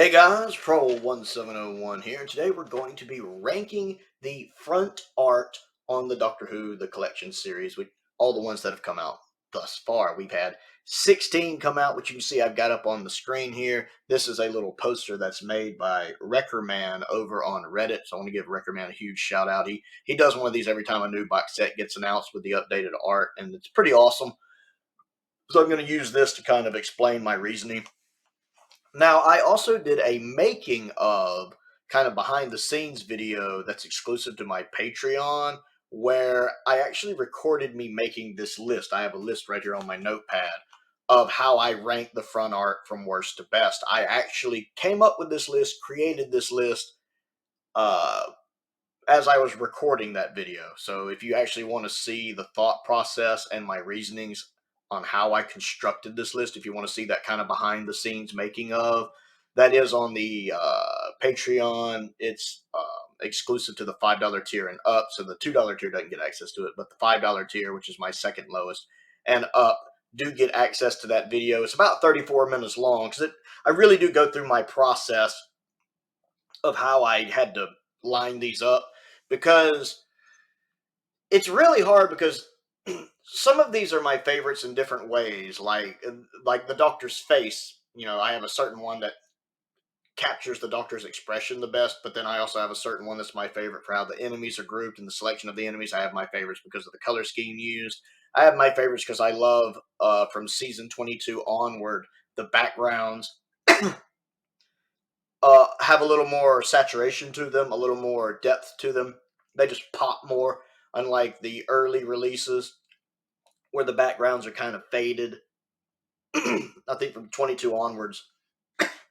Hey guys, Prowl1701 here, and today we're going to be ranking the front art on the Doctor Who The Collection series, with all the ones that have come out thus far. We've had 16 come out, which you can see I've got up on the screen here. This is a little poster that's made by Wreckerman over on Reddit, so I want to give Wreckerman a huge shout out. He does one of these every time a new box set gets announced with the updated art, and it's pretty awesome. So I'm going to use this to kind of explain my reasoning. Now, I also did a making of kind of behind the scenes video that's exclusive to my Patreon, where I actually recorded me making this list. I have a list right here on my notepad of how I rank the front art from worst to best. I actually came up with this list, created this list uh, as I was recording that video. So if you actually want to see the thought process and my reasonings on how I constructed this list, if you want to see that kind of behind the scenes making of, that is on the Patreon. It's exclusive to the $5 tier and up, so the $2 tier doesn't get access to it, but the $5 tier, which is my second lowest, and up do get access to that video. It's about 34 minutes long, because I really do go through my process of how I had to line these up, because it's really hard, because some of these are my favorites in different ways, like the Doctor's face. You know, I have a certain one that captures the Doctor's expression the best, but then I also have a certain one that's my favorite for how the enemies are grouped and the selection of the enemies. I have my favorites because of the color scheme used. I have my favorites because I love, from season 22 onward, the backgrounds have a little more saturation to them, a little more depth to them. They just pop more, unlike the early releases where the backgrounds are kind of faded. I think from 22 onwards,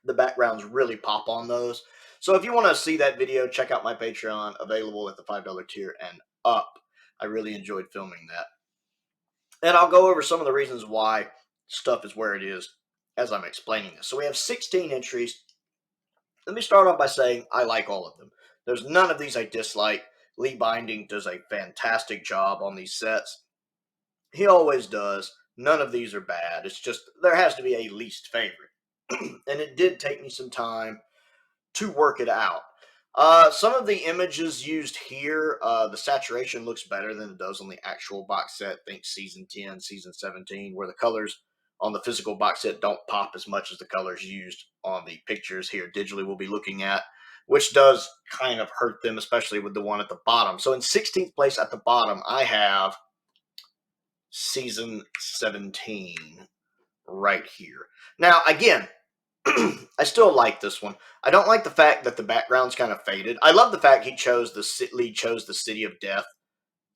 the backgrounds really pop on those. So if you want to see that video, check out my Patreon, available at the $5 tier and up. I really enjoyed filming that. And I'll go over some of the reasons why stuff is where it is as I'm explaining this. So we have 16 entries. Let me start off by saying I like all of them. There's none of these I dislike. Lee Binding does a fantastic job on these sets. He always does. None of these are bad. It's just there has to be a least favorite. And it did take me some time to work it out. Some of the images used here, the saturation looks better than it does on the actual box set. Think season 10, season 17, where the colors on the physical box set don't pop as much as the colors used on the pictures here digitally we'll be looking at, which does kind of hurt them, especially with the one at the bottom. So in 16th place at the bottom, I have season 17 right here. Now, again, I still like this one. I don't like the fact that the background's kind of faded. I love the fact Lee chose the City of Death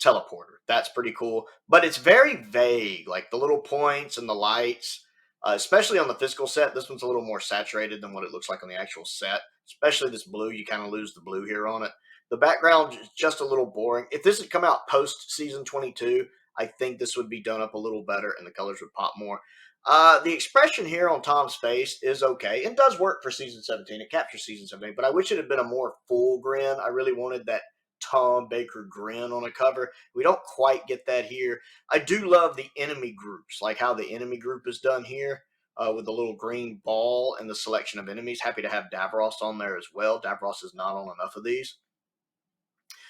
teleporter. That's pretty cool. But it's very vague, like the little points and the lights, especially on the physical set. This one's a little more saturated than what it looks like on the actual set. Especially this blue, you kind of lose the blue here on it. The background is just a little boring. If this had come out post season 22, I think this would be done up a little better and the colors would pop more. The expression here on Tom's face is okay. It does work for season 17. It captures season 17, but I wish it had been a more full grin. I really wanted that Tom Baker grin on a cover. We don't quite get that here. I do love the enemy groups, like how the enemy group is done here, with the little green ball and the selection of enemies. Happy to have Davros on there as well. Davros is not on enough of these.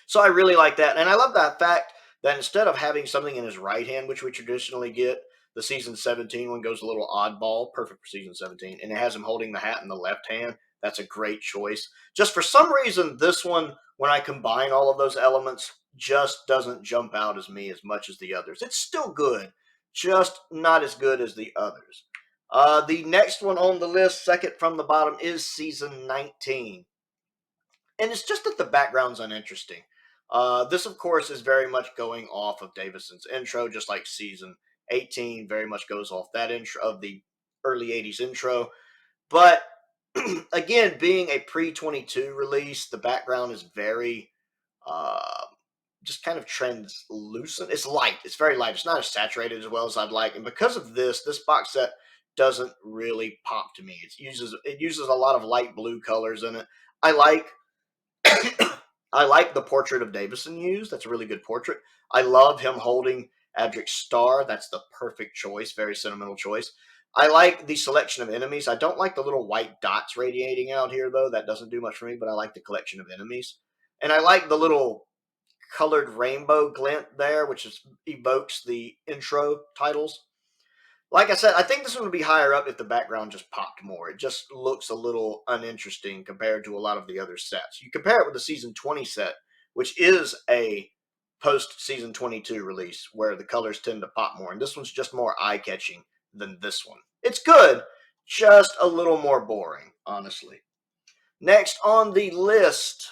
So I really like that. And I love that fact that instead of having something in his right hand, which we traditionally get, the season 17 one goes a little oddball, perfect for season 17, and it has him holding the hat in the left hand. That's a great choice. Just for some reason, this one, when I combine all of those elements, just doesn't jump out as me as much as the others. It's still good, just not as good as the others. The next one on the list, second from the bottom, is season 19. And it's just that the background's uninteresting. This, of course, is very much going off of Davison's intro, just like season 18 very much goes off that intro of the early 80s intro. But again, being a pre-22 release, the background is very just kind of translucent. It's light. It's very light. It's not as saturated as well as I'd like. And because of this box set doesn't really pop to me. It uses a lot of light blue colors in it. I like I like the portrait of Davison used. That's a really good portrait. I love him holding Adric's star. That's the perfect choice. Very sentimental choice. I like the selection of enemies. I don't like the little white dots radiating out here, though. That doesn't do much for me, but I like the collection of enemies. And I like the little colored rainbow glint there, which evokes the intro titles. Like I said, I think this one would be higher up if the background just popped more. It just looks a little uninteresting compared to a lot of the other sets. You compare it with the Season 20 set, which is a post-Season 22 release, where the colors tend to pop more. And this one's just more eye-catching than this one. It's good, just a little more boring, honestly. Next on the list,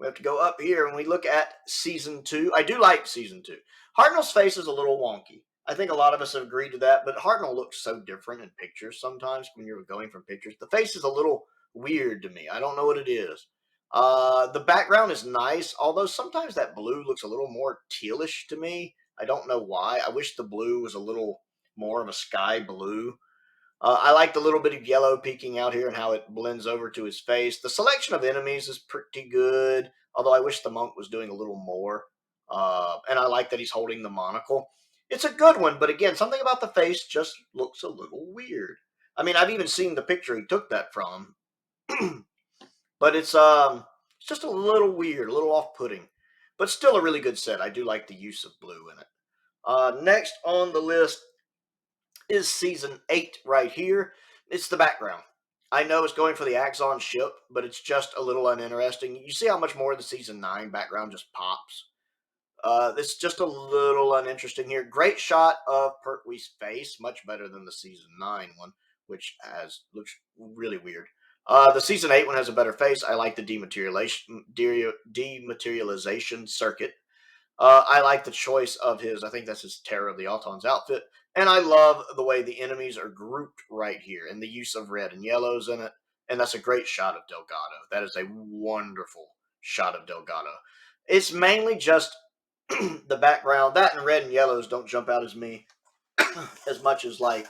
we have to go up here and we look at Season 2. I do like Season 2. Hartnell's face is a little wonky. I think a lot of us have agreed to that, but Hartnell looks so different in pictures sometimes when you're going from pictures. The face is a little weird to me. I don't know what it is. The background is nice, although sometimes that blue looks a little more tealish to me. I don't know why. I wish the blue was a little more of a sky blue. I like the little bit of yellow peeking out here and how it blends over to his face. The selection of enemies is pretty good, although I wish the monk was doing a little more. And I like that he's holding the monocle. It's a good one, but again, something about the face just looks a little weird. I mean, I've even seen the picture he took that from, but it's just a little weird, a little off-putting, but still a really good set. I do like the use of blue in it. Next on the list is Season 8 right here. It's the background. I know it's going for the Axon ship, but it's just a little uninteresting. You see how much more of the Season 9 background just pops? It's just a little uninteresting here. Great shot of Pertwee's face, much better than the Season 9 one, which looks really weird. The Season 8 one has a better face. I like the dematerialization circuit. I like the choice of his, I think that's his Terror of the Autons outfit. And I love the way the enemies are grouped right here and the use of red and yellows in it. And that's a great shot of Delgado. That is a wonderful shot of Delgado. It's mainly just the background. That and red and yellows don't jump out as much as like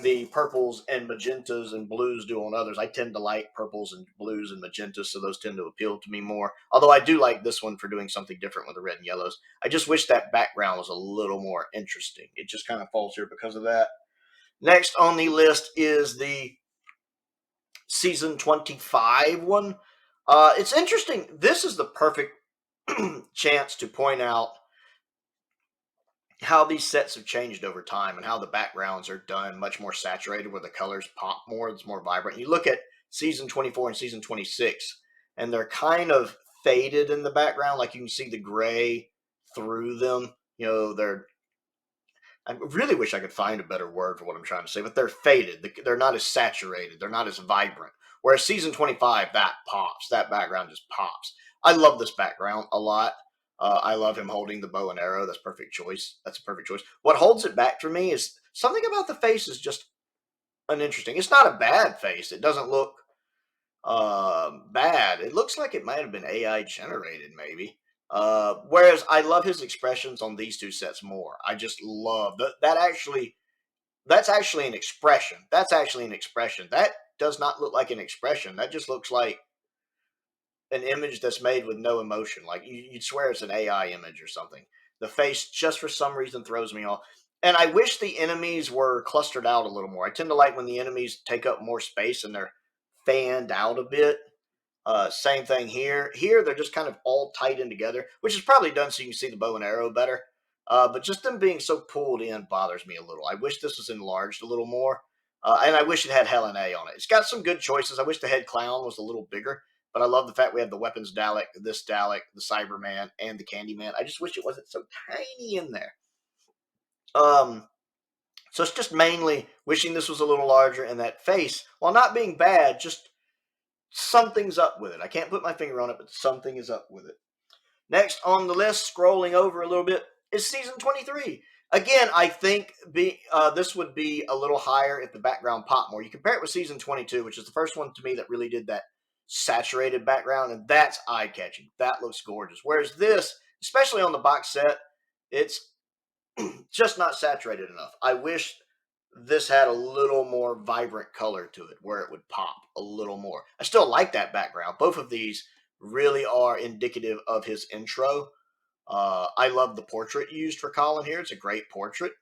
the purples and magentas and blues do on others. I tend to like purples and blues and magentas, so those tend to appeal to me more. Although I do like this one for doing something different with the red and yellows. I just wish that background was a little more interesting. It just kind of falls here because of that. Next on the list is the Season 25 one. It's interesting. This is the perfect chance to point out how these sets have changed over time and how the backgrounds are done much more saturated where the colors pop more, it's more vibrant. You look at Season 24 and Season 26 and they're kind of faded in the background, like you can see the gray through them. I really wish I could find a better word for what I'm trying to say, but they're faded. They're not as saturated. They're not as vibrant. Whereas Season 25, that pops. That background just pops. I love this background a lot. I love him holding the bow and arrow. That's perfect choice. That's a perfect choice. What holds it back for me is something about the face is just uninteresting. It's not a bad face. It doesn't look bad. It looks like it might have been AI generated, maybe. Whereas I love his expressions on these two sets more. I just love that. That's actually an expression. That's actually an expression. That does not look like an expression. That just looks like an image that's made with no emotion. Like you'd swear it's an AI image or something. The face just for some reason throws me off. And I wish the enemies were clustered out a little more. I tend to like when the enemies take up more space and they're fanned out a bit. Same thing here. Here they're just kind of all tight in together, which is probably done so you can see the bow and arrow better. But just them being so pulled in bothers me a little. I wish this was enlarged a little more. And I wish it had Helen A on it. It's got some good choices. I wish the head clown was a little bigger. But I love the fact we have the weapons Dalek, this Dalek, the Cyberman, and the Candyman. I just wish it wasn't so tiny in there. So it's just mainly wishing this was a little larger, and that face, while not being bad, just something's up with it. I can't put my finger on it, but something is up with it. Next on the list, scrolling over a little bit, is Season 23. Again, I think this would be a little higher if the background popped more. You compare it with Season 22, which is the first one to me that really did that saturated background, and that's eye-catching. That looks gorgeous. Whereas this, especially on the box set, it's just not saturated enough. I wish this had a little more vibrant color to it where it would pop a little more. I still like that background. Both of these really are indicative of his intro. I love the portrait used for Colin here. It's a great portrait.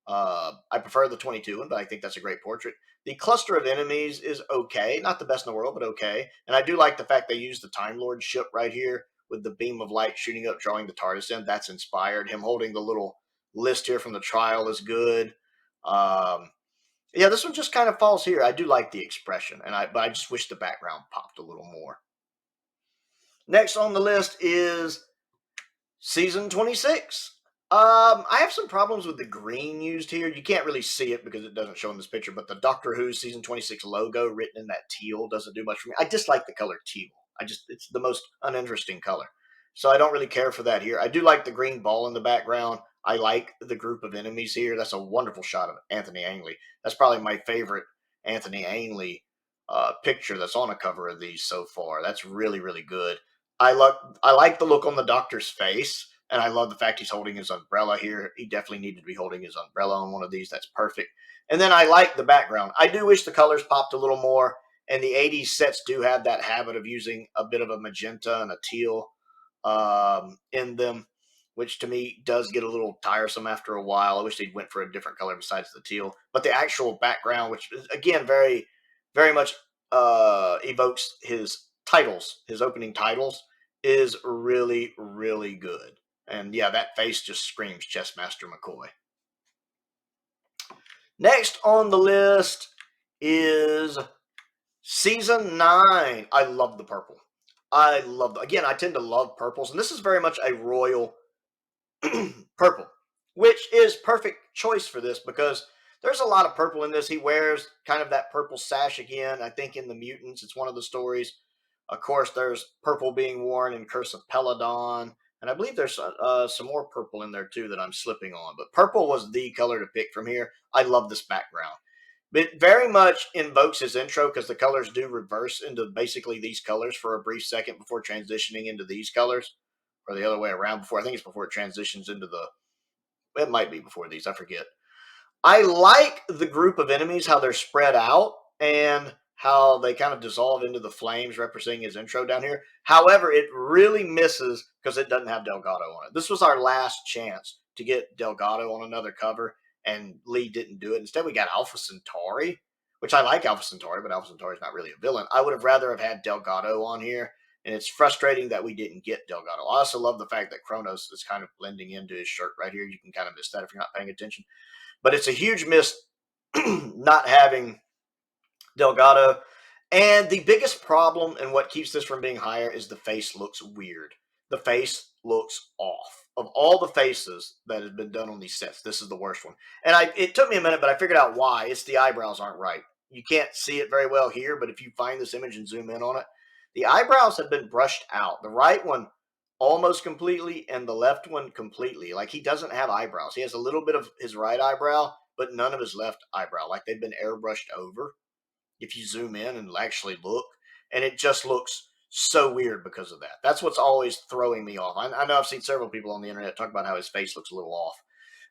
I prefer the 22 one, but I think that's a great portrait. The cluster of enemies is okay. Not the best in the world, but okay. And I do like the fact they use the Time Lord ship right here with the beam of light shooting up, drawing the Tardis in. That's inspired. Him holding the little list here from the trial is good. Yeah, this one just kind of falls here. I do like the expression, but I just wish the background popped a little more. Next on the list is Season 26. I have some problems with the green used here. You can't really see it because it doesn't show in this picture, but the Doctor Who Season 26 logo written in that teal doesn't do much for me. I dislike the color teal. It's the most uninteresting color. So I don't really care for that here. I do like the green ball in the background. I like the group of enemies here. That's a wonderful shot of Anthony Ainley. That's probably my favorite Anthony Ainley picture that's on a cover of these so far. That's really, really good. I like the look on the Doctor's face, and I love the fact he's holding his umbrella here. He definitely needed to be holding his umbrella on one of these. That's perfect. And then I like the background. I do wish the colors popped a little more, and the 80s sets do have that habit of using a bit of a magenta and a teal in them, which to me does get a little tiresome after a while. I wish they'd went for a different color besides the teal. But the actual background, which is, again, very, very much evokes his titles, his opening titles, is really, really good. And yeah, that face just screams Chessmaster McCoy. Next on the list is Season 9. I love the purple. Again, I tend to love purples, and this is very much a royal purple, which is perfect choice for this because there's a lot of purple in this. He wears kind of that purple sash again. I think in the Mutants, it's one of the stories. Of course, there's purple being worn in Curse of Peladon, and I believe there's some more purple in there too that I'm slipping on. But purple was the color to pick from here. I love this background. It very much invokes his intro because the colors do reverse into basically these colors for a brief second before transitioning into these colors, or the other way around. I think it's before it transitions into it might be before these, I forget. I like the group of enemies, how they're spread out, and how they kind of dissolve into the flames representing his intro down here. However, it really misses because it doesn't have Delgado on it. This was our last chance to get Delgado on another cover, and Lee didn't do it. Instead, we got Alpha Centauri, which I like Alpha Centauri, but Alpha Centauri is not really a villain. I would have rather have had Delgado on here, and it's frustrating that we didn't get Delgado. I also love the fact that Kronos is kind of blending into his shirt right here. You can kind of miss that if you're not paying attention. But it's a huge miss not having Delgado. And the biggest problem and what keeps this from being higher is the face looks weird. The face looks off. Of all the faces that have been done on these sets, this is the worst one. And it took me a minute, but I figured out why. It's the eyebrows aren't right. You can't see it very well here, but if you find this image and zoom in on it, the eyebrows have been brushed out. The right one almost completely and the left one completely. Like he doesn't have eyebrows. He has a little bit of his right eyebrow, but none of his left eyebrow. Like they've been airbrushed over if you zoom in and actually look. And it just looks so weird because of that. That's what's always throwing me off. I know I've seen several people on the internet talk about how his face looks a little off.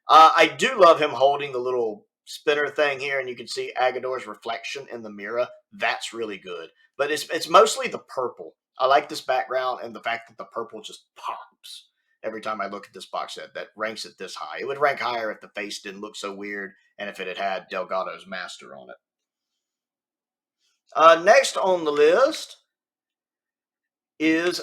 I do love him holding the little spinner thing here, and you can see Agador's reflection in the mirror. That's really good. But it's mostly the purple. I like this background and the fact that the purple just pops every time I look at this box set. That ranks it this high. It would rank higher if the face didn't look so weird and if it had Delgado's master on it. Next on the list is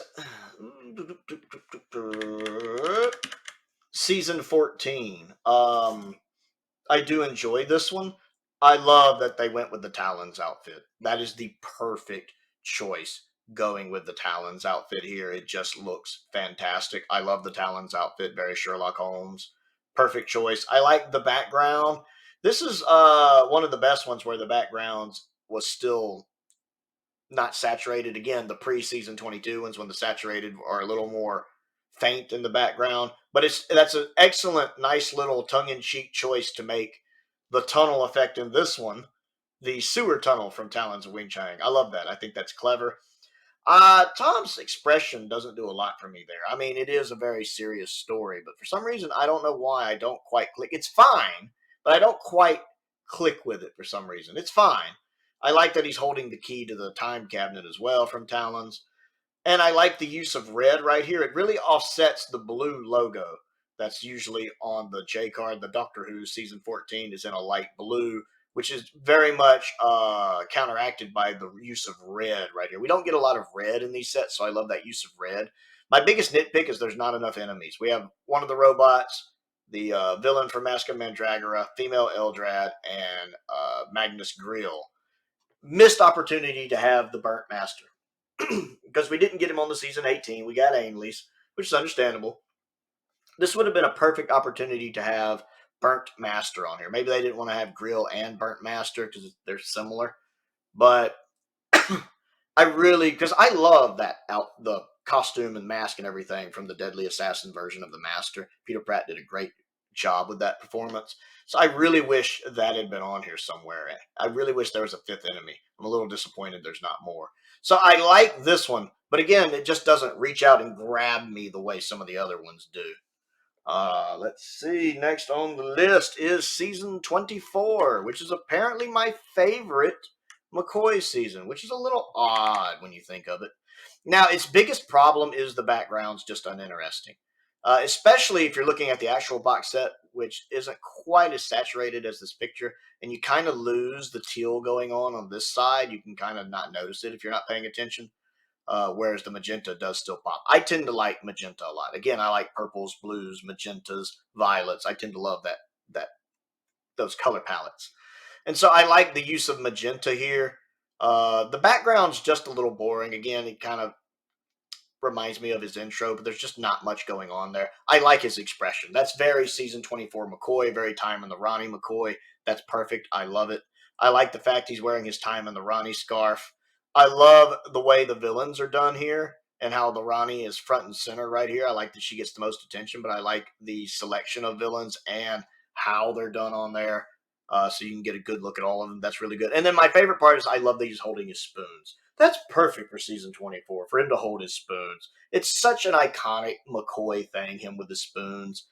Season 14. I do enjoy this one. I love that they went with the Talons outfit. That is the perfect choice going with the Talons outfit here. It just looks fantastic. I love the Talons outfit. Very Sherlock Holmes. Perfect choice. I like the background. This is one of the best ones where the backgrounds was still not saturated. Again, the pre-season 22 ones when the saturated are a little more faint in the background. But that's an excellent, nice little tongue-in-cheek choice to make the tunnel effect in this one the sewer tunnel from Talons of Wing Chang. I love that. I think that's clever. Tom's expression doesn't do a lot for me there. I mean, it is a very serious story, but for some reason, I don't know why I don't quite click. It's fine, but I don't quite click with it for some reason. It's fine. I like that he's holding the key to the time cabinet as well from Talons. And I like the use of red right here. It really offsets the blue logo That's usually on the J card. The Doctor Who season 14 is in a light blue, which is very much counteracted by the use of red right here. We don't get a lot of red in these sets, so I love that use of red. My biggest nitpick is there's not enough enemies. We have one of the robots, the villain from Mask of Mandragora, female Eldrad, and Magnus Grill. Missed opportunity to have the Burnt Master because we didn't get him on the season 18. We got Ainley's, which is understandable. This would have been a perfect opportunity to have Burnt Master on here. Maybe they didn't want to have Grill and Burnt Master because they're similar. But I really, because I love the costume and mask and everything from the Deadly Assassin version of the Master. Peter Pratt did a great job with that performance. So I really wish that had been on here somewhere. I really wish there was a fifth enemy. I'm a little disappointed there's not more. So I like this one, but again, it just doesn't reach out and grab me the way some of the other ones do. Let's see. Next on the list is season 24, which is apparently my favorite McCoy season, which is a little odd when you think of it. Now, its biggest problem is the background's just uninteresting, especially if you're looking at the actual box set, which isn't quite as saturated as this picture, and you kind of lose the teal going on this side. You can kind of not notice it if you're not paying attention. Whereas the magenta does still pop. I tend to like magenta a lot. Again, I like purples, blues, magentas, violets. I tend to love those color palettes. And so I like the use of magenta here. The background's just a little boring. Again, it kind of reminds me of his intro, but there's just not much going on there. I like his expression. That's very season 24 McCoy, very Time in the Ronnie McCoy. That's perfect. I love it. I like the fact he's wearing his Time in the Ronnie scarf. I love the way the villains are done here and how the Ronnie is front and center right here. I like that she gets the most attention, but I like the selection of villains and how they're done on there. So you can get a good look at all of them. That's really good. And then my favorite part is I love that he's holding his spoons. That's perfect for season 24, for him to hold his spoons. It's such an iconic McCoy thing, him with the spoons.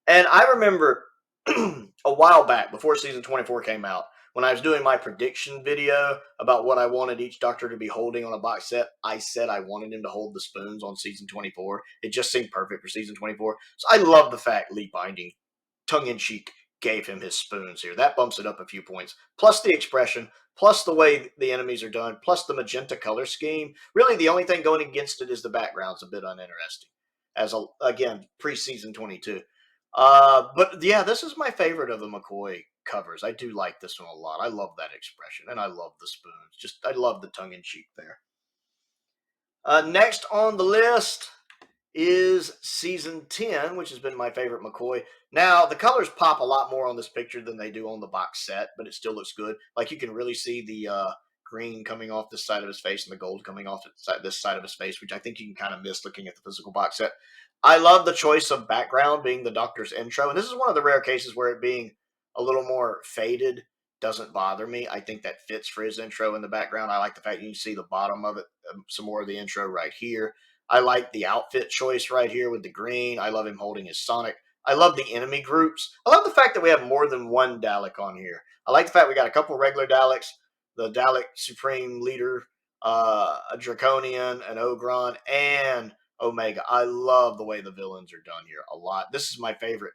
And I remember a while back, before season 24 came out, when I was doing my prediction video about what I wanted each Doctor to be holding on a box set, I said I wanted him to hold the spoons on season 24. It just seemed perfect for season 24. So I love the fact Lee Binding, tongue-in-cheek, gave him his spoons here. That bumps it up a few points. Plus the expression, plus the way the enemies are done, plus the magenta color scheme. Really, the only thing going against it is the background's a bit uninteresting. Again, pre-season 22. But yeah, this is my favorite of the McCoy covers. I do like this one a lot. I love that expression, and I love the spoons. I love the tongue-in-cheek there. Next on the list is season 10, which has been my favorite McCoy. Now, the colors pop a lot more on this picture than they do on the box set, but it still looks good. Like, you can really see the green coming off this side of his face and the gold coming off this side of his face, which I think you can kind of miss looking at the physical box set. I love the choice of background being the Doctor's intro, and this is one of the rare cases where it being a little more faded doesn't bother me. I think that fits for his intro in the background. I like the fact you can see the bottom of it, some more of the intro right here. I like the outfit choice right here with the green. I love him holding his Sonic. I love the enemy groups. I love the fact that we have more than one Dalek on here. I like the fact we got a couple regular Daleks, the Dalek Supreme Leader, a Draconian, an Ogron, and Omega. I love the way the villains are done here a lot. This is my favorite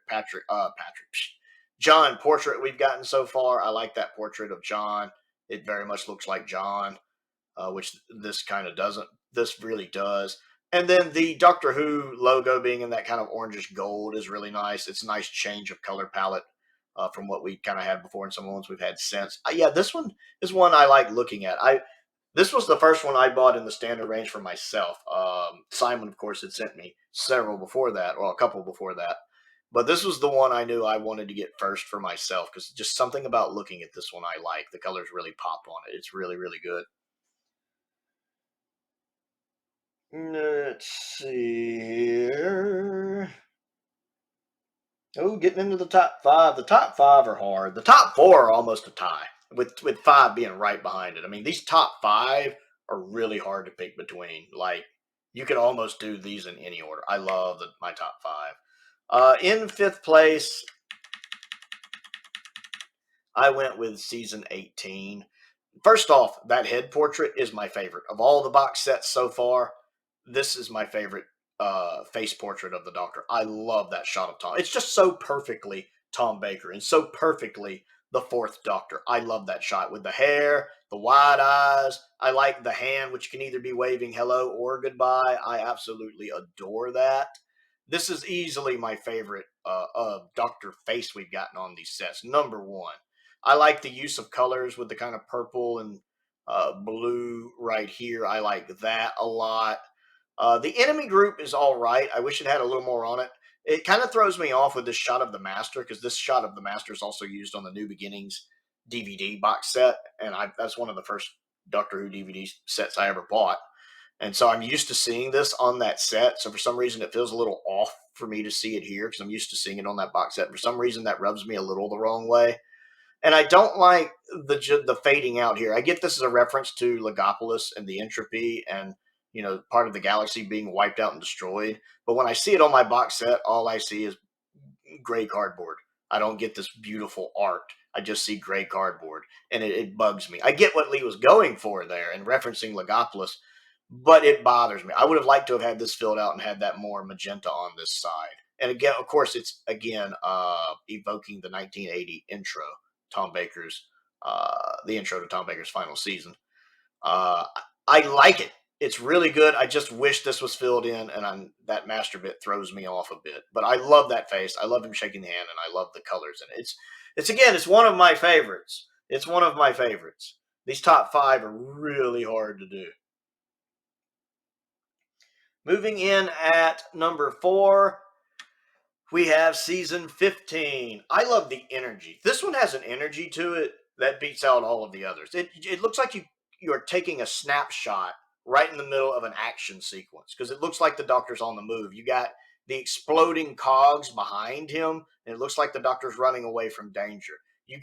John portrait we've gotten so far. I like that portrait of John. It very much looks like John, which this kind of doesn't. This really does. And then the Doctor Who logo being in that kind of orangish gold is really nice. It's a nice change of color palette from what we kind of had before and some of the ones we've had since. Yeah, this one is one I like looking at. This was the first one I bought in the standard range for myself. Simon, of course, had sent me several before that, or a couple before that. But this was the one I knew I wanted to get first for myself because just something about looking at this one I like. The colors really pop on it. It's really, really good. Let's see here. Oh, getting into the top five. The top five are hard. The top four are almost a tie, with five being right behind it. I mean, these top five are really hard to pick between. Like, you could almost do these in any order. I love my top five. In fifth place, I went with season 18. First off, that head portrait is my favorite. Of all the box sets so far, this is my favorite face portrait of the Doctor. I love that shot of Tom. It's just so perfectly Tom Baker and so perfectly the Fourth Doctor. I love that shot with the hair, the wide eyes. I like the hand, which can either be waving hello or goodbye. I absolutely adore that. This is easily my favorite Doctor face we've gotten on these sets. Number one. I like the use of colors with the kind of purple and blue right here. I like that a lot. The enemy group is all right. I wish it had a little more on it. It kind of throws me off with this shot of the Master, because this shot of the Master is also used on the New Beginnings DVD box set, and that's one of the first Doctor Who DVD sets I ever bought. And so I'm used to seeing this on that set. So for some reason, it feels a little off for me to see it here, because I'm used to seeing it on that box set. For some reason, that rubs me a little the wrong way. And I don't like the fading out here. I get this as a reference to Legopolis and the entropy and, part of the galaxy being wiped out and destroyed. But when I see it on my box set, all I see is gray cardboard. I don't get this beautiful art. I just see gray cardboard, and it bugs me. I get what Lee was going for there and referencing Legopolis, but it bothers me. I would have liked to have had this filled out and had that more magenta on this side. And again, of course, it's evoking the 1980 intro, Tom Baker's, the intro to Tom Baker's final season. I like it. It's really good. I just wish this was filled in, and that master bit throws me off a bit. But I love that face. I love him shaking the hand, and I love the colors in it. It's one of my favorites. It's one of my favorites. These top 5 are really hard to do. Moving in at number 4, we have season 15. I love the energy. This one has an energy to it that beats out all of the others. It looks like you are taking a snapshot right in the middle of an action sequence, because it looks like the Doctor's on the move. You got the exploding cogs behind him, and it looks like the Doctor's running away from danger. You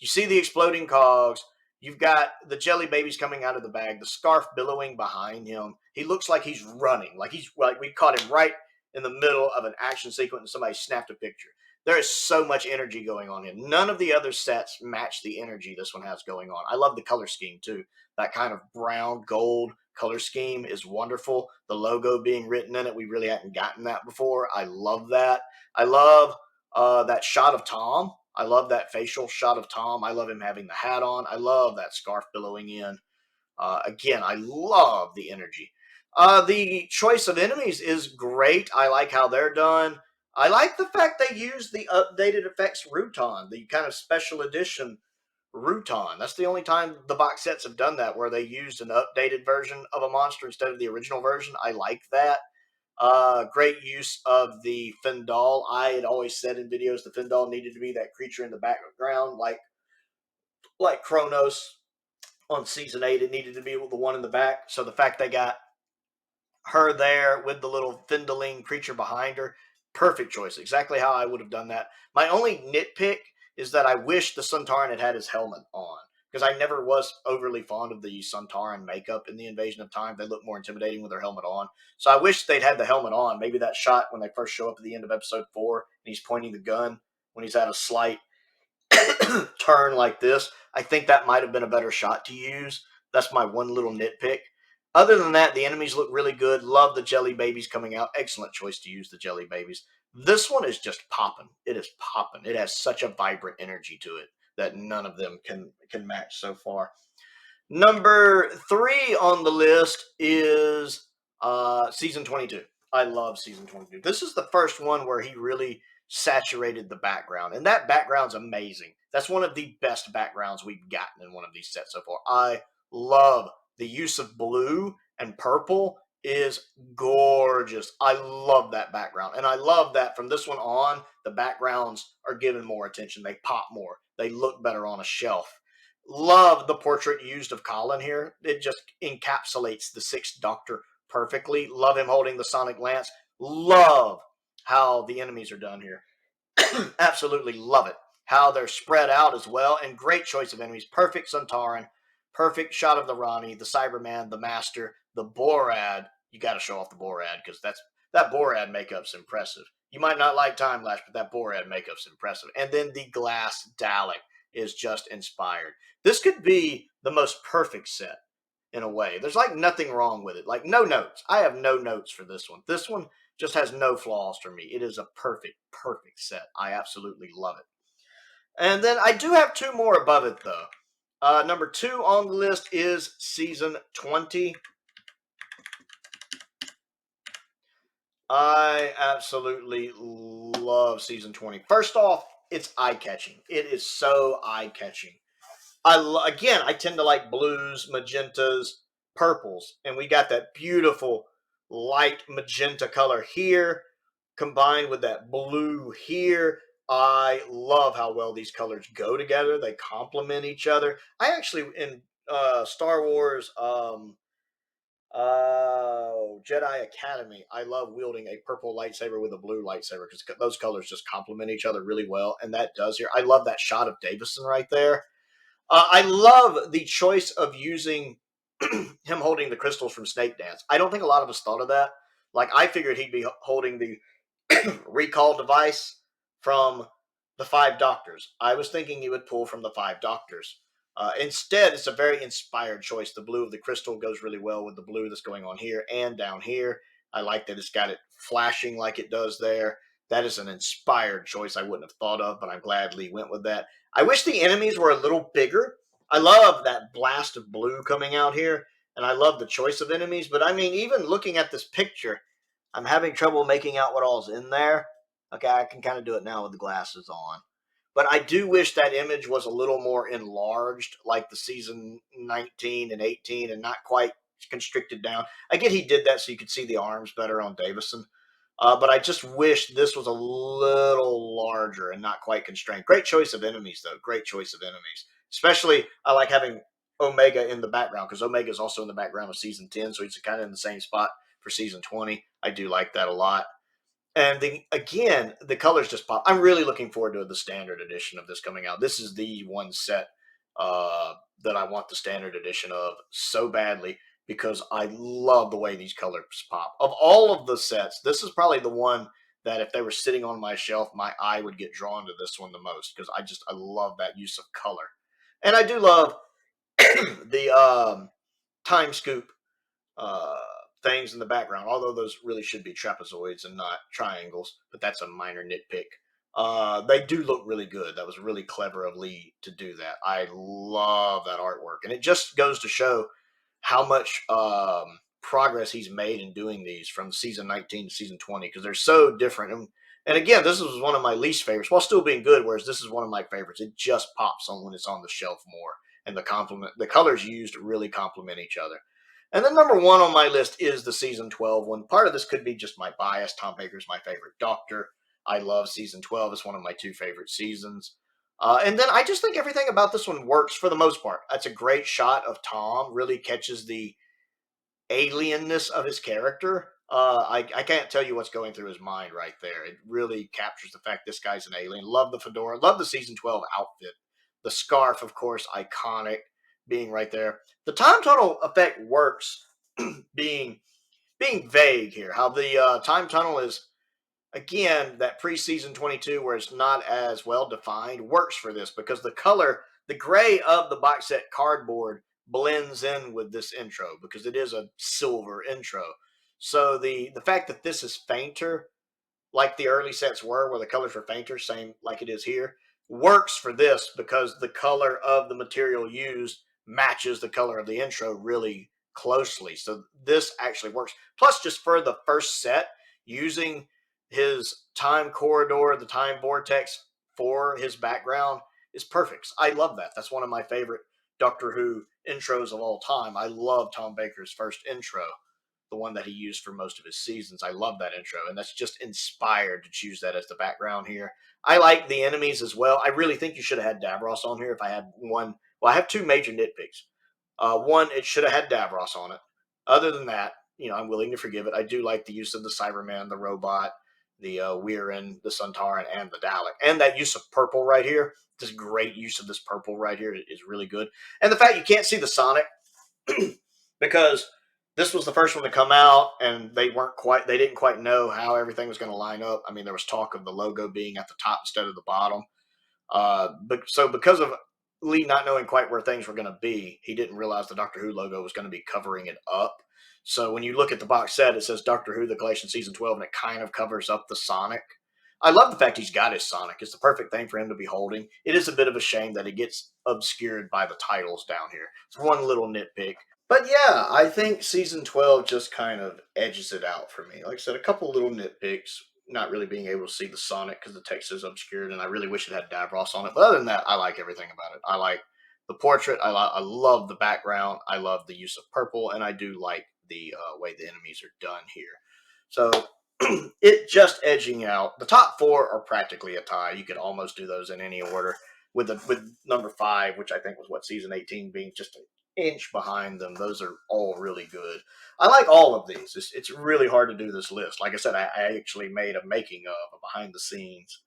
see the exploding cogs. You've got the jelly babies coming out of the bag, the scarf billowing behind him. He looks like he's running, like we caught him right in the middle of an action sequence and somebody snapped a picture. There is so much energy going on here. None of the other sets match the energy this one has going on. I love the color scheme too. That kind of brown gold color scheme is wonderful. The logo being written in it, we really hadn't gotten that before. I love that. I love that shot of Tom. I love that facial shot of Tom. I love him having the hat on. I love that scarf billowing in. Again, I love the energy. The choice of enemies is great. I like how they're done. I like the fact they use the updated effects Rutan, the kind of special edition Rutan. That's the only time the box sets have done that, where they used an updated version of a monster instead of the original version. I like that. Great use of the Fendal. I had always said in videos the Fendal needed to be that creature in the background, like Kronos on season 8. It needed to be the one in the back. So the fact they got her there with the little Fendaline creature behind her, perfect choice. Exactly how I would have done that. My only nitpick is that I wish the Suntaran had his helmet on, because I never was overly fond of the Suntaran makeup in the Invasion of Time. They look more intimidating with their helmet on. So I wish they'd had the helmet on. Maybe that shot when they first show up at the end of episode 4 and he's pointing the gun when he's at a slight turn like this. I think that might have been a better shot to use. That's my one little nitpick. Other than that, the enemies look really good. Love the jelly babies coming out. Excellent choice to use the jelly babies. This one is just popping. It is popping. It has such a vibrant energy to it that none of them can match so far. Number 3 on the list is season 22. I love season 22. This is the first one where he really saturated the background, and that background's amazing. That's one of the best backgrounds we've gotten in one of these sets so far. I love the use of blue and purple is gorgeous. I love that background, and I love that from this one on, the backgrounds are given more attention. They pop more. They look better on a shelf. Love the portrait used of Colin here. It just encapsulates the 6th Doctor perfectly. Love him holding the sonic lance. Love how the enemies are done here. Absolutely love it. How they're spread out as well. And great choice of enemies. Perfect Suntaran. Perfect shot of the Rani, the Cyberman, the Master, the Borad. You got to show off the Borad, because that Borad makeup's impressive. You might not like Time Lash, but that Borad makeup's impressive. And then the Glass Dalek is just inspired. This could be the most perfect set in a way. There's like nothing wrong with it. Like no notes. I have no notes for this one. This one just has no flaws for me. It is a perfect, perfect set. I absolutely love it. And then I do have two more above it though. Number 2 on the list is season 20. I absolutely love season 20. First off, it's eye-catching. It is so eye-catching. Again, I tend to like blues, magentas, purples, and we got that beautiful light magenta color here combined with that blue here. I love how well these colors go together. They complement each other. I actually in Star Wars Jedi Academy, I love wielding a purple lightsaber with a blue lightsaber because those colors just complement each other really well, and that does here. I love that shot of Davison right there. I love the choice of using him holding the crystals from Snake Dance. I don't think a lot of us thought of that. Like, I figured he'd be holding the recall device from the Five Doctors. I was thinking he would pull from the Five Doctors. Instead, it's a very inspired choice. The blue of the crystal goes really well with the blue that's going on here and down here. I like that it's got it flashing like it does there. That is an inspired choice I wouldn't have thought of, but I'm glad Lee went with that. I wish the enemies were a little bigger. I love that blast of blue coming out here, and I love the choice of enemies. But I mean, even looking at this picture, I'm having trouble making out what all's in there. Okay, I can kind of do it now with the glasses on. But I do wish that image was a little more enlarged, like the season 19 and 18, and not quite constricted down. I get he did that so you could see the arms better on Davison. But I just wish this was a little larger and not quite constrained. Great choice of enemies, though. Great choice of enemies. Especially, I like having Omega in the background because Omega is also in the background of season 10, so he's kind of in the same spot for season 20. I do like that a lot. And again, the colors just pop. I'm really looking forward to the standard edition of this coming out. This is the one set that I want the standard edition of so badly because I love the way these colors pop. Of all of the sets, this is probably the one that if they were sitting on my shelf, my eye would get drawn to this one the most because I love that use of color. And I do love the time scoop uh, things in the background, although those really should be trapezoids and not triangles, but that's a minor nitpick. They do look really good. That was really clever of Lee to do that. I love that artwork. And it just goes to show how much progress he's made in doing these from season 19 to season 20 because they're so different. And again, this was one of my least favorites while still being good, whereas this is one of my favorites. It just pops on when it's on the shelf more. And the colors used really complement each other. And then number 1 on my list is the season 12 one. Part of this could be just my bias. Tom Baker's my favorite Doctor. I love season 12. It's one of my 2 favorite seasons. And then I just think everything about this one works for the most part. That's a great shot of Tom. Really catches the alienness of his character. I can't tell you what's going through his mind right there. It really captures the fact this guy's an alien. Love the fedora. Love the season 12 outfit. The scarf, of course, iconic, being right there. The time tunnel effect works being vague here. How the time tunnel is, again, that pre-season 22 where it's not as well defined works for this because the color, the gray of the box set cardboard blends in with this intro because it is a silver intro. So the fact that this is fainter, like the early sets were, where the colors were fainter, same like it is here, works for this because the color of the material used matches the color of the intro really closely. So this actually works. Plus, just for the first set, using his time corridor, the time vortex for his background is perfect. I love that. That's one of my favorite Doctor Who intros of all time. I love Tom Baker's first intro, the one that he used for most of his seasons. I love that intro, and that's just inspired to choose that as the background here. I like the enemies as well. I really think you should have had Davros on here if I had one. Well, I have 2 major nitpicks. One, it should have had Davros on it. Other than that, I'm willing to forgive it. I do like the use of the Cyberman, the robot, the Weirin, the Suntaran, and the Dalek. And that use of purple right here, this great use of this purple right here is really good. And the fact you can't see the Sonic because this was the first one to come out and they didn't quite know how everything was going to line up. I mean, there was talk of the logo being at the top instead of the bottom. So because of Lee not knowing quite where things were going to be, he didn't realize the Doctor Who logo was going to be covering it up. So when you look at the box set, it says Doctor Who, the collection season 12, and it kind of covers up the Sonic. I love the fact he's got his Sonic. It's the perfect thing for him to be holding. It is a bit of a shame that it gets obscured by the titles down here. It's one little nitpick. But yeah, I think season 12 just kind of edges it out for me. Like I said, a couple little nitpicks, not really being able to see the Sonic because the text is obscured, and I really wish it had Davros on it. But other than that, I like everything about it. I like the portrait. I love the background. I love the use of purple, and I do like the way the enemies are done here. So it just edging out. The top four are practically a tie. You could almost do those in any order. With number 5, which I think was what season 18 being just an inch behind them. Those are all really good. I like all of these. It's really hard to do this list. Like I said, I actually made a making of, a behind the scenes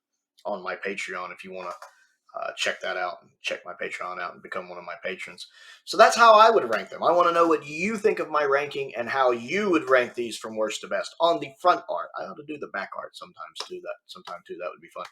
on my Patreon if you want to check that out and check my Patreon out and become one of my patrons. So that's how I would rank them. I want to know what you think of my ranking and how you would rank these from worst to best on the front art. I ought to do the back art sometime too. That would be fun.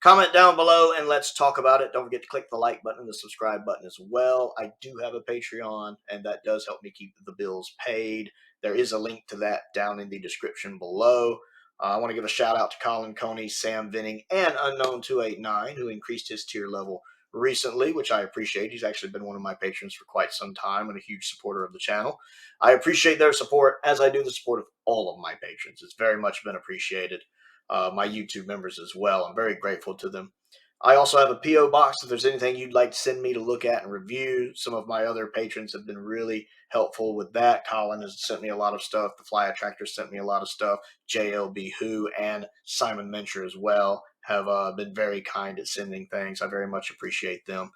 Comment down below and let's talk about it. Don't forget to click the like button and the subscribe button as well. I do have a Patreon, and that does help me keep the bills paid. There is a link to that down in the description below. I want to give a shout out to Colin Coney, Sam Venning, and Unknown289, who increased his tier level recently, which I appreciate. He's actually been one of my patrons for quite some time and a huge supporter of the channel. I appreciate their support, as I do the support of all of my patrons. It's very much been appreciated. My YouTube members as well. I'm very grateful to them. I also have a P.O. box if there's anything you'd like to send me to look at and review. Some of my other patrons have been really helpful with that. Colin has sent me a lot of stuff. The Flyattractor sent me a lot of stuff. JLB Who and Simon Mincher as well have been very kind at sending things. I very much appreciate them.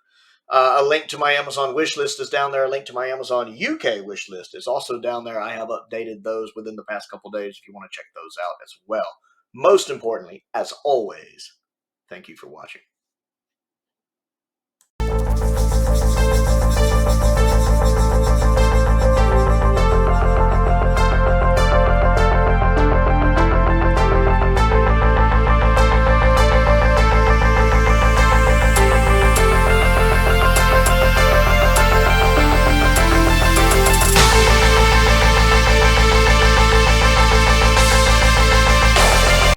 A link to my Amazon wish list is down there. A link to my Amazon UK wish list is also down there. I have updated those within the past couple days if you want to check those out as well. Most importantly, as always, thank you for watching.